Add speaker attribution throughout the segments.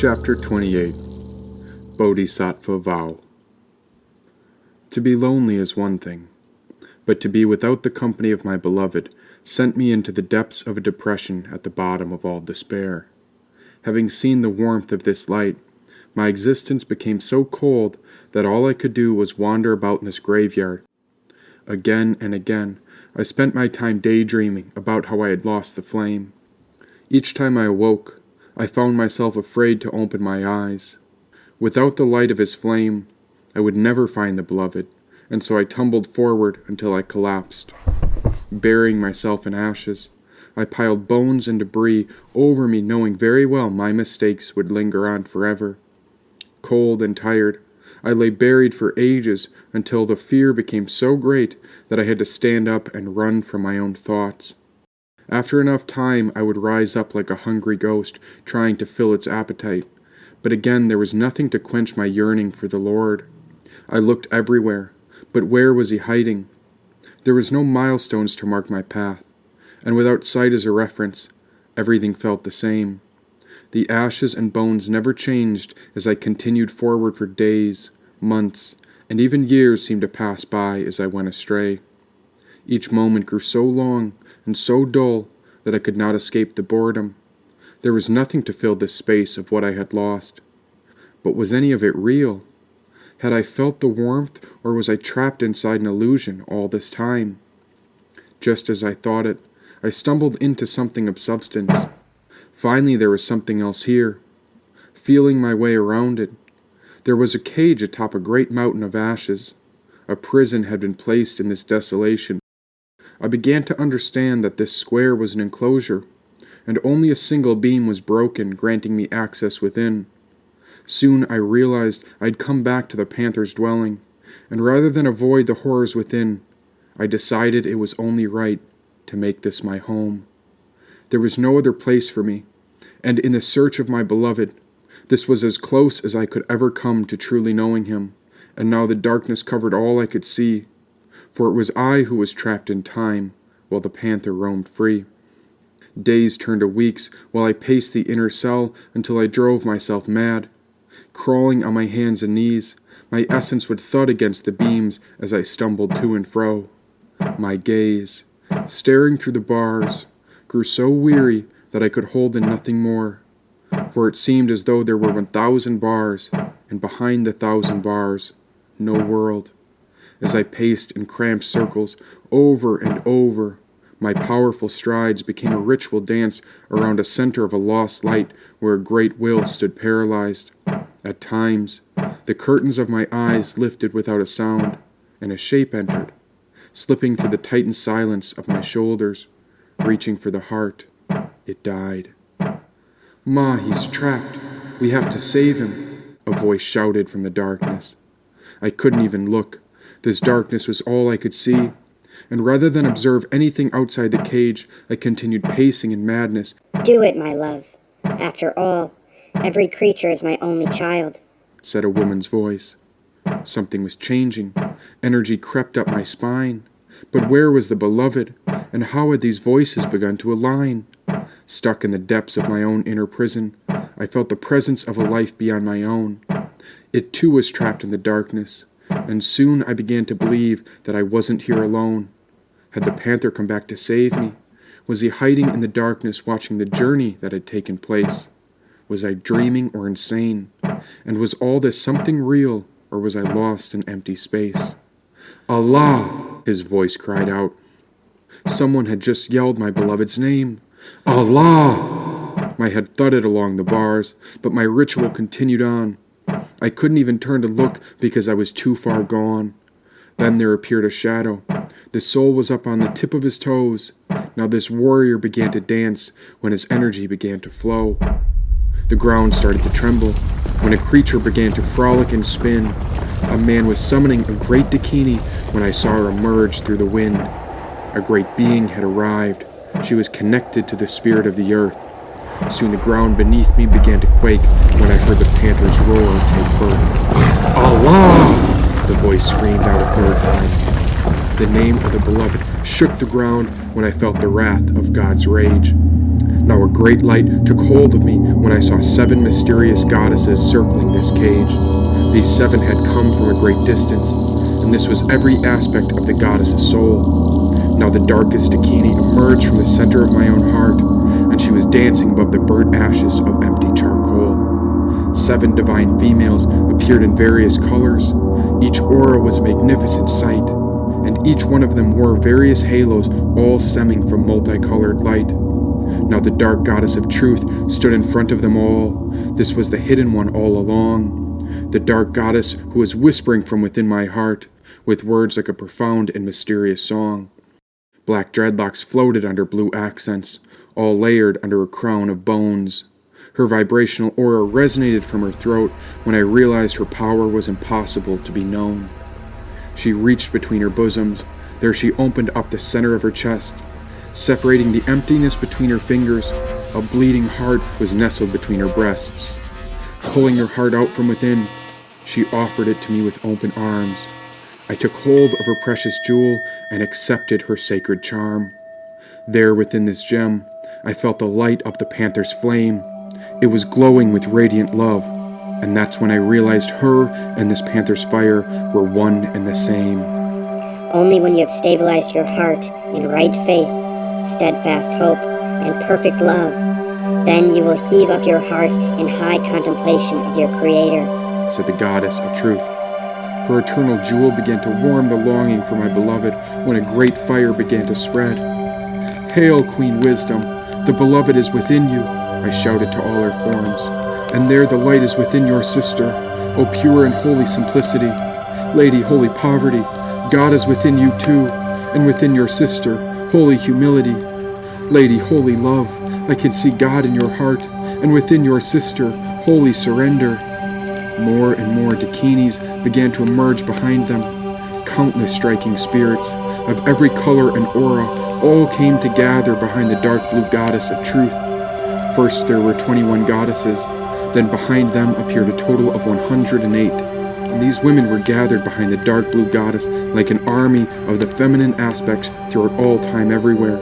Speaker 1: Chapter 28 Bodhisattva Vow. To be lonely is one thing, but to be without the company of my beloved sent me into the depths of a depression at the bottom of all despair. Having seen the warmth of this light, my existence became so cold that all I could do was wander about in this graveyard. Again and again, I spent my time daydreaming about how I had lost the flame. Each time I awoke, I found myself afraid to open my eyes. Without the light of his flame, I would never find the beloved, and so I tumbled forward until I collapsed. Burying myself in ashes, I piled bones and debris over me, knowing very well my mistakes would linger on forever. Cold and tired, I lay buried for ages until the fear became so great that I had to stand up and run from my own thoughts. After enough time, I would rise up like a hungry ghost, trying to fill its appetite. But again, there was nothing to quench my yearning for the Lord. I looked everywhere, but where was he hiding? There was no milestones to mark my path, and without sight as a reference, everything felt the same. The ashes and bones never changed as I continued forward for days, months, and even years seemed to pass by as I went astray. Each moment grew so long and so dull that I could not escape the boredom. There was nothing to fill this space of what I had lost. But was any of it real? Had I felt the warmth, or was I trapped inside an illusion all this time? Just as I thought it, I stumbled into something of substance. Finally, there was something else here. Feeling my way around it, there was a cage atop a great mountain of ashes. A prison had been placed in this desolation. I began to understand that this square was an enclosure, and only a single beam was broken, granting me access within. Soon I realized I'd come back to the panther's dwelling, and rather than avoid the horrors within, I decided it was only right to make this my home. There was no other place for me, and in the search of my beloved, this was as close as I could ever come to truly knowing him, and now the darkness covered all I could see, for it was I who was trapped in time, while the panther roamed free. Days turned to weeks while I paced the inner cell until I drove myself mad. Crawling on my hands and knees, my essence would thud against the beams as I stumbled to and fro. My gaze, staring through the bars, grew so weary that I could hold in nothing more, for it seemed as though there were 1,000 bars, and behind the 1,000 bars, no world. As I paced in cramped circles over and over, my powerful strides became a ritual dance around a center of a lost light where a great will stood paralyzed. At times, the curtains of my eyes lifted without a sound, and a shape entered, slipping through the tightened silence of my shoulders, reaching for the heart. It died. "Ma, he's trapped. We have to save him," a voice shouted from the darkness. I couldn't even look. This darkness was all I could see, and rather than observe anything outside the cage, I continued pacing in madness.
Speaker 2: "Do it, my love. After all, every creature is my only child,"
Speaker 1: said a woman's voice. Something was changing. Energy crept up my spine. But where was the beloved, and how had these voices begun to align? Stuck in the depths of my own inner prison, I felt the presence of a life beyond my own. It too was trapped in the darkness, and soon I began to believe that I wasn't here alone. Had the panther come back to save me? Was he hiding in the darkness watching the journey that had taken place? Was I dreaming or insane? And was all this something real, or was I lost in empty space? "Allah!" his voice cried out. Someone had just yelled my beloved's name. "Allah!" My head thudded along the bars, but my ritual continued on. I couldn't even turn to look because I was too far gone. Then there appeared a shadow. The soul was up on the tip of his toes. Now this warrior began to dance when his energy began to flow. The ground started to tremble when a creature began to frolic and spin. A man was summoning a great dakini when I saw her emerge through the wind. A great being had arrived. She was connected to the spirit of the earth. Soon the ground beneath me began to quake when I heard the panther's roar take birth. "Allah!" the voice screamed out a third time. The name of the beloved shook the ground when I felt the wrath of God's rage. Now a great light took hold of me when I saw 7 mysterious goddesses circling this cage. These 7 had come from a great distance, and this was every aspect of the goddess's soul. Now the darkest Dakini emerged from the center of my own heart, and she was dancing above the burnt ashes of empty charcoal. 7 divine females appeared in various colors. Each aura was a magnificent sight, and each one of them wore various halos, all stemming from multicolored light. Now the dark goddess of truth stood in front of them all. This was the hidden one all along. The dark goddess who was whispering from within my heart, with words like a profound and mysterious song. Black dreadlocks floated under blue accents, all layered under a crown of bones. Her vibrational aura resonated from her throat when I realized her power was impossible to be known. She reached between her bosoms. There she opened up the center of her chest. Separating the emptiness between her fingers, a bleeding heart was nestled between her breasts. Pulling her heart out from within, she offered it to me with open arms. I took hold of her precious jewel and accepted her sacred charm. There within this gem, I felt the light of the panther's flame. It was glowing with radiant love, and that's when I realized her and this panther's fire were one and the same.
Speaker 2: Only when you have stabilized your heart in right faith, steadfast hope, and perfect love, then you will heave up your heart in high contemplation of your Creator,
Speaker 1: said the goddess of truth. Her eternal jewel began to warm the longing for my beloved when a great fire began to spread. Hail, Queen Wisdom! The beloved is within you, I shouted to all her forms. And there the light is within your sister, O pure and holy simplicity. Lady, holy poverty, God is within you too, and within your sister, holy humility. Lady, holy love, I can see God in your heart, and within your sister, holy surrender. More and more dakinis began to emerge behind them. Countless striking spirits of every color and aura all came to gather behind the dark blue goddess of truth. First there were 21 goddesses, then behind them appeared a total of 108. And these women were gathered behind the dark blue goddess like an army of the feminine aspects throughout all time everywhere.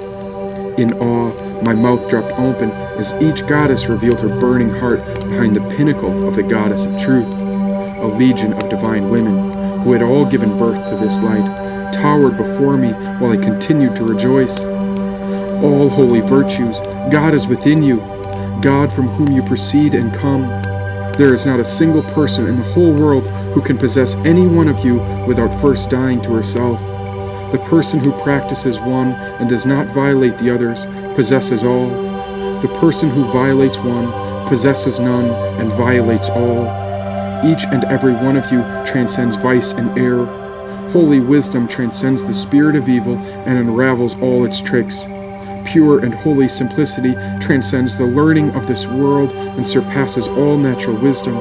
Speaker 1: In awe, my mouth dropped open as each goddess revealed her burning heart behind the pinnacle of the goddess of truth. A legion of divine women, who had all given birth to this light, towered before me while I continued to rejoice. All holy virtues, God is within you, God from whom you proceed and come. There is not a single person in the whole world who can possess any one of you without first dying to herself. The person who practices one and does not violate the others possesses all. The person who violates one possesses none and violates all. Each and every one of you transcends vice and error. Holy wisdom transcends the spirit of evil and unravels all its tricks. Pure and holy simplicity transcends the learning of this world and surpasses all natural wisdom.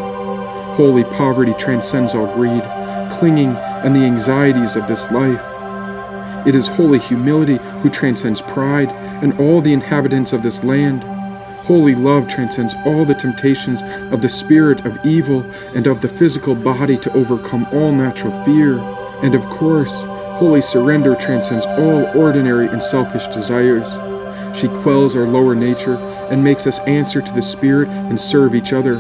Speaker 1: Holy poverty transcends all greed, clinging, and the anxieties of this life. It is holy humility who transcends pride and all the inhabitants of this land. Holy love transcends all the temptations of the spirit of evil and of the physical body to overcome all natural fear. And of course, holy surrender transcends all ordinary and selfish desires. She quells our lower nature and makes us answer to the Spirit and serve each other.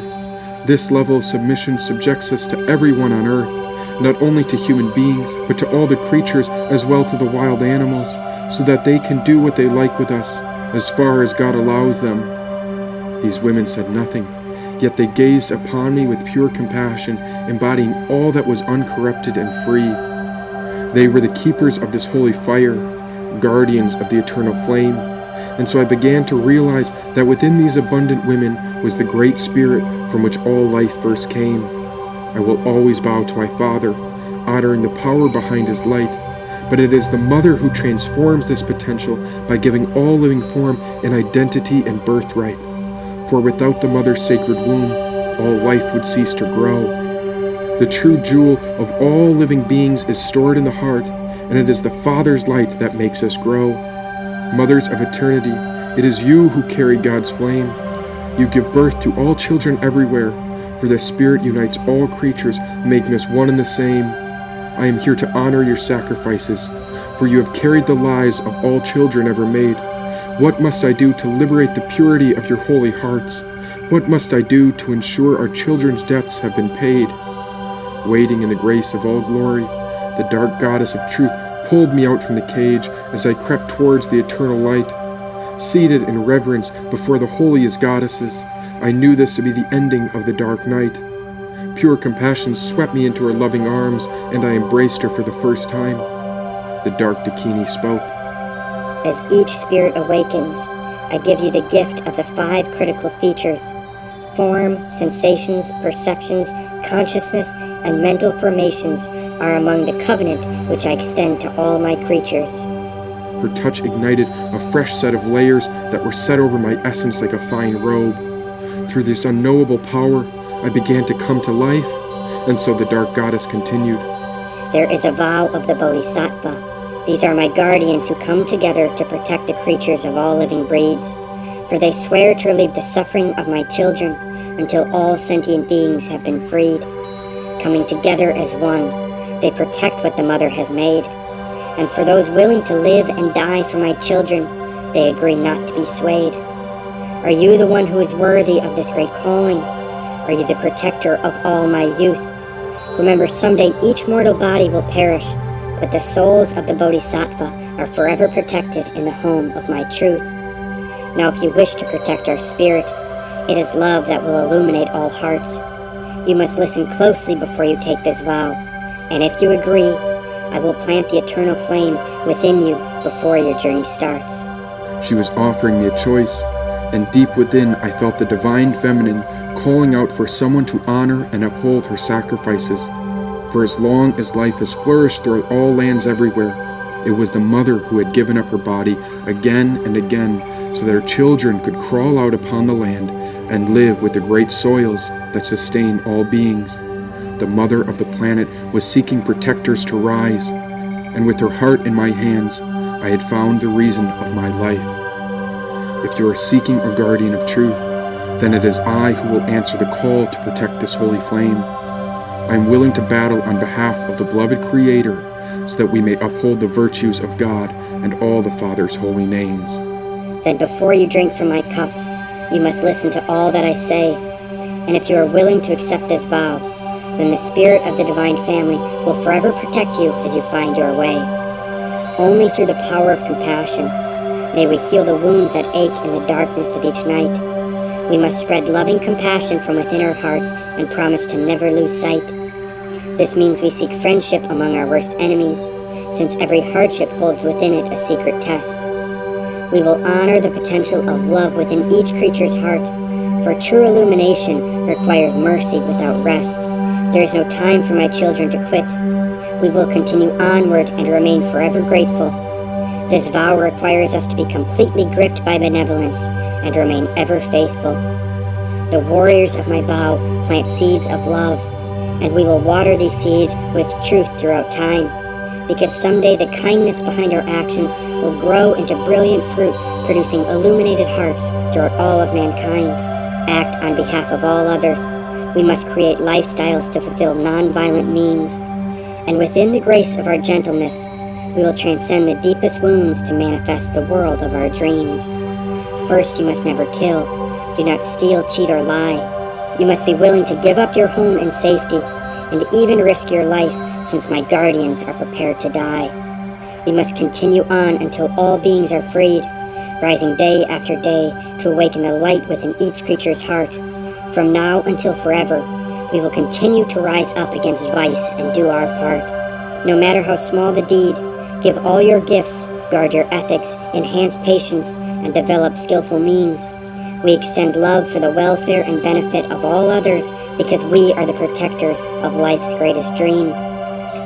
Speaker 1: This level of submission subjects us to everyone on earth, not only to human beings, but to all the creatures as well to the wild animals, so that they can do what they like with us, as far as God allows them. These women said nothing, yet they gazed upon me with pure compassion, embodying all that was uncorrupted and free. They were the keepers of this holy fire, guardians of the eternal flame. And so I began to realize that within these abundant women was the great spirit from which all life first came. I will always bow to my Father, honoring the power behind his light, but it is the Mother who transforms this potential by giving all living form an identity and birthright. For without the Mother's sacred womb, all life would cease to grow. The true jewel of all living beings is stored in the heart, and it is the Father's light that makes us grow. Mothers of eternity, it is you who carry God's flame. You give birth to all children everywhere, for the Spirit unites all creatures, making us one and the same. I am here to honor your sacrifices, for you have carried the lives of all children ever made. What must I do to liberate the purity of your holy hearts? What must I do to ensure our children's debts have been paid? Waiting in the grace of all glory, the dark goddess of truth pulled me out from the cage as I crept towards the eternal light. Seated in reverence before the holiest goddesses, I knew this to be the ending of the dark night. Pure compassion swept me into her loving arms, and I embraced her for the first time. The dark Dakini spoke.
Speaker 2: As each spirit awakens, I give you the gift of the 5 critical features: form, sensations, perceptions, consciousness, and mental formations are among the covenant which I extend to all my creatures.
Speaker 1: Her touch ignited a fresh set of layers that were set over my essence like a fine robe. Through this unknowable power, I began to come to life, and so the dark goddess continued.
Speaker 2: There is a vow of the Bodhisattva. These are my guardians who come together to protect the creatures of all living breeds, for they swear to relieve the suffering of my children until all sentient beings have been freed. Coming together as one, they protect what the mother has made. And for those willing to live and die for my children, they agree not to be swayed. Are you the one who is worthy of this great calling? Are you the protector of all my youth? Remember, someday each mortal body will perish, but the souls of the Bodhisattva are forever protected in the home of my truth. Now, if you wish to protect our spirit, it is love that will illuminate all hearts. You must listen closely before you take this vow, and if you agree, I will plant the eternal flame within you before your journey starts.
Speaker 1: She was offering me a choice, and deep within I felt the divine feminine calling out for someone to honor and uphold her sacrifices. For as long as life has flourished throughout all lands everywhere, it was the mother who had given up her body again and again so that her children could crawl out upon the land and live with the great soils that sustain all beings. The mother of the planet was seeking protectors to rise, and with her heart in my hands, I had found the reason of my life. If you are seeking a guardian of truth, then it is I who will answer the call to protect this holy flame. I am willing to battle on behalf of the beloved Creator so that we may uphold the virtues of God and all the Father's holy names.
Speaker 2: Then before you drink from my cup, you must listen to all that I say, and if you are willing to accept this vow, then the spirit of the divine family will forever protect you as you find your way. Only through the power of compassion may we heal the wounds that ache in the darkness of each night. We must spread loving compassion from within our hearts and promise to never lose sight. This means we seek friendship among our worst enemies, since every hardship holds within it a secret test. We will honor the potential of love within each creature's heart, for true illumination requires mercy without rest. There is no time for my children to quit. We will continue onward and remain forever grateful. This vow requires us to be completely gripped by benevolence and remain ever faithful. The warriors of my vow plant seeds of love, and we will water these seeds with truth throughout time, because someday the kindness behind our actions will grow into brilliant fruit, producing illuminated hearts throughout all of mankind. Act on behalf of all others. We must create lifestyles to fulfill non-violent means, and within the grace of our gentleness, we will transcend the deepest wounds to manifest the world of our dreams. First, you must never kill. Do not steal, cheat, or lie. You must be willing to give up your home and safety, and even risk your life, since my guardians are prepared to die. We must continue on until all beings are freed, rising day after day to awaken the light within each creature's heart. From now until forever, we will continue to rise up against vice and do our part. No matter how small the deed, give all your gifts, guard your ethics, enhance patience, and develop skillful means. We extend love for the welfare and benefit of all others because we are the protectors of life's greatest dream.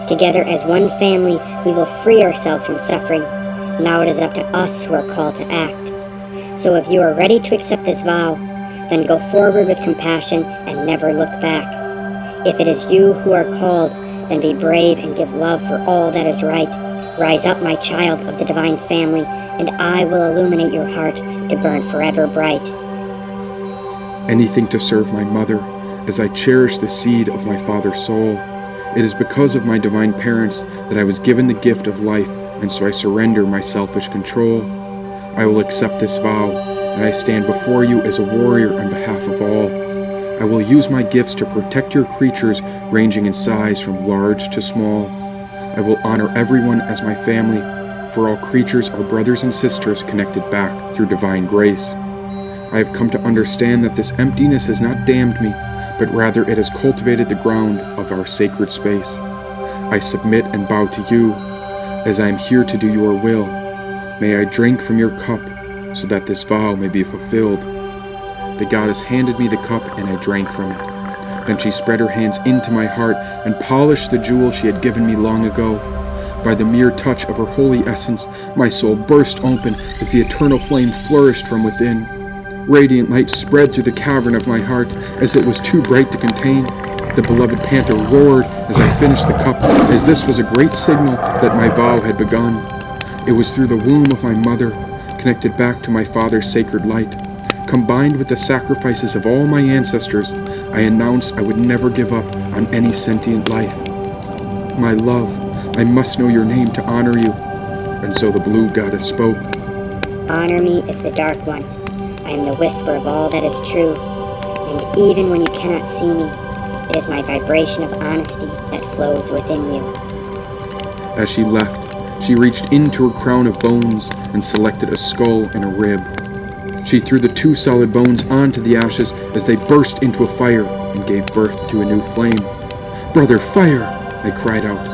Speaker 2: Together as one family, we will free ourselves from suffering. Now it is up to us who are called to act. So if you are ready to accept this vow, then go forward with compassion and never look back. If it is you who are called, then be brave and give love for all that is right. Rise up, my child of the divine family, and I will illuminate your heart to burn forever bright.
Speaker 1: Anything to serve my mother, as I cherish the seed of my father's soul. It is because of my divine parents that I was given the gift of life, and so I surrender my selfish control. I will accept this vow, and I stand before you as a warrior on behalf of all. I will use my gifts to protect your creatures, ranging in size from large to small. I will honor everyone as my family, for all creatures are brothers and sisters connected back through divine grace. I have come to understand that this emptiness has not damned me, but rather it has cultivated the ground of our sacred space. I submit and bow to you, as I am here to do your will. May I drink from your cup, so that this vow may be fulfilled. The goddess handed me the cup, and I drank from it. Then she spread her hands into my heart and polished the jewel she had given me long ago. By the mere touch of her holy essence, my soul burst open as the eternal flame flourished from within. Radiant light spread through the cavern of my heart as it was too bright to contain. The beloved panther roared as I finished the cup, as this was a great signal that my vow had begun. It was through the womb of my mother, connected back to my father's sacred light. Combined with the sacrifices of all my ancestors, I announced I would never give up on any sentient life. My love, I must know your name to honor you. And so the blue goddess spoke.
Speaker 2: Honor me as the Dark One. I am the whisper of all that is true, and even when you cannot see me, it is my vibration of honesty that flows within you.
Speaker 1: As she left, she reached into her crown of bones and selected a skull and a rib. She threw the two solid bones onto the ashes as they burst into a fire and gave birth to a new flame. "Brother, fire!" I cried out.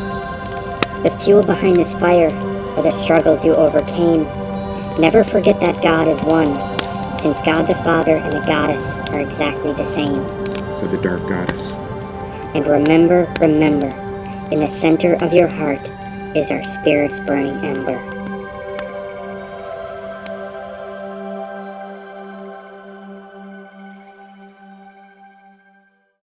Speaker 2: The fuel behind this fire are the struggles you overcame. Never forget that God is one, since God the Father and the Goddess are exactly the same,
Speaker 1: said the dark goddess.
Speaker 2: And remember, in the center of your heart is our spirit's burning ember.